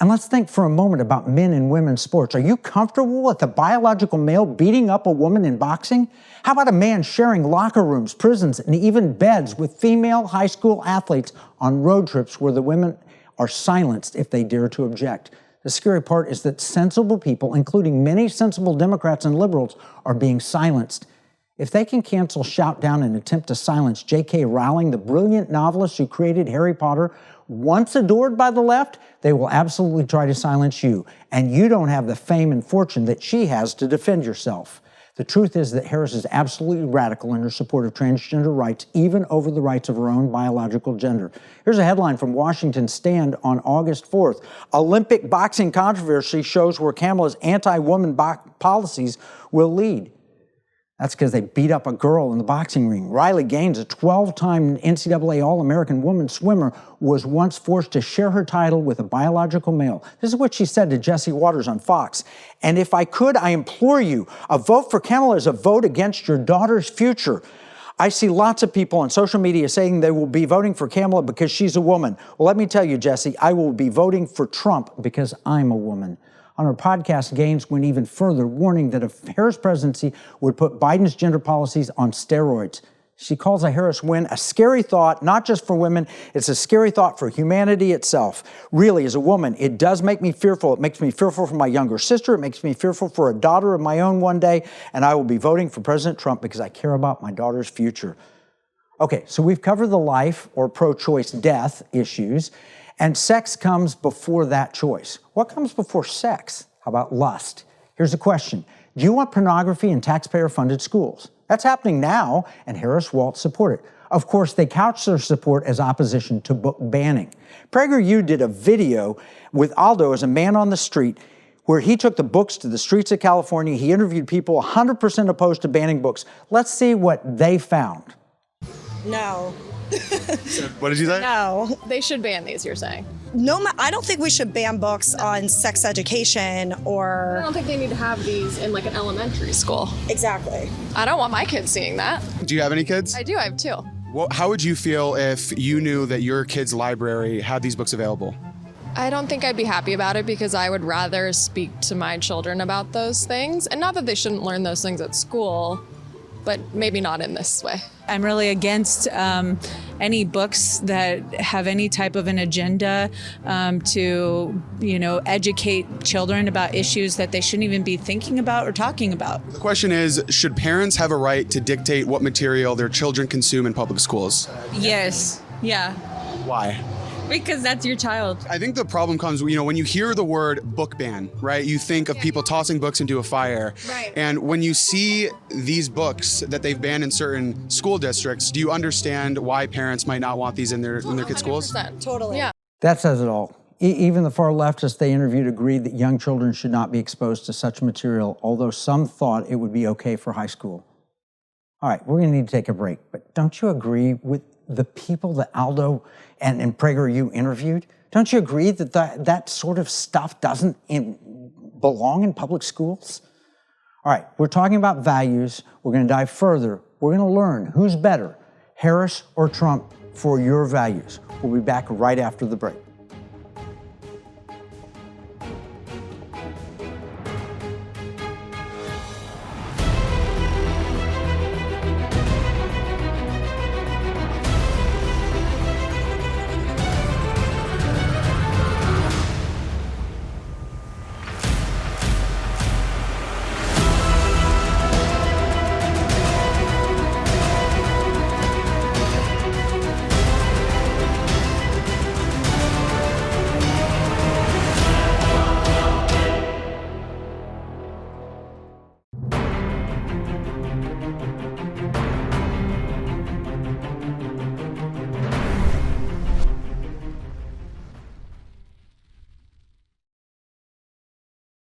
And let's think for a moment about men and women's sports. Are you comfortable with a biological male beating up a woman in boxing? How about a man sharing locker rooms, prisons, and even beds with female high school athletes on road trips where the women are silenced if they dare to object? The scary part is that sensible people, including many sensible Democrats and liberals, are being silenced. If they can cancel Shoutdown and attempt to silence J.K. Rowling, the brilliant novelist who created Harry Potter, once adored by the left, they will absolutely try to silence you. And you don't have the fame and fortune that she has to defend yourself. The truth is that Harris is absolutely radical in her support of transgender rights, even over the rights of her own biological gender. Here's a headline from Washington Stand on August 4th. Olympic boxing controversy shows where Kamala's anti-woman policies will lead. That's because they beat up a girl in the boxing ring. Riley Gaines, a 12-time NCAA All-American woman swimmer, was once forced to share her title with a biological male. This is what she said to Jesse Waters on Fox. And if I could, I implore you, a vote for Kamala is a vote against your daughter's future. I see lots of people on social media saying they will be voting for Kamala because she's a woman. Well, let me tell you, Jesse, I will be voting for Trump because I'm a woman. On her podcast, Gaines went even further, warning that a Harris presidency would put Biden's gender policies on steroids. She calls a Harris win a scary thought, not just for women, it's a scary thought for humanity itself. Really, as a woman, it does make me fearful. It makes me fearful for my younger sister. It makes me fearful for a daughter of my own one day. And I will be voting for President Trump because I care about my daughter's future. Okay, so we've covered the life or pro-choice death issues. And sex comes before that choice. What comes before sex? How about lust? Here's the question. Do you want pornography in taxpayer-funded schools? That's happening now, and Harris won't support it. Of course, they couch their support as opposition to book banning. PragerU did a video with Aldo as a man on the street where he took the books to the streets of California. He interviewed people 100% opposed to banning books. Let's see what they found. No. What did you say? No. They should ban these, you're saying? No, I don't think we should ban books on sex education or... I don't think they need to have these in like an elementary school. Exactly. I don't want my kids seeing that. Do you have any kids? I do, I have two. Well, how would you feel if you knew that your kid's library had these books available? I don't think I'd be happy about it because I would rather speak to my children about those things. And not that they shouldn't learn those things at school, but maybe not in this way. I'm really against any books that have any type of an agenda to, educate children about issues that they shouldn't even be thinking about or talking about. The question is, should parents have a right to dictate what material their children consume in public schools? Yes. Yeah. Why? Because that's your child. I think the problem comes, when you hear the word book ban, right? You think of people tossing books into a fire. Right. And when you see these books that they've banned in certain school districts, do you understand why parents might not want these in their kids' schools? Totally. Yeah. That says it all. Even the far leftists they interviewed agreed that young children should not be exposed to such material, although some thought it would be okay for high school. All right, we're going to need to take a break, but don't you agree with the people that Aldo and PragerU interviewed? Don't you agree that that sort of stuff doesn't belong in public schools? All right, we're talking about values. We're going to dive further. We're going to learn who's better, Harris or Trump, for your values. We'll be back right after the break.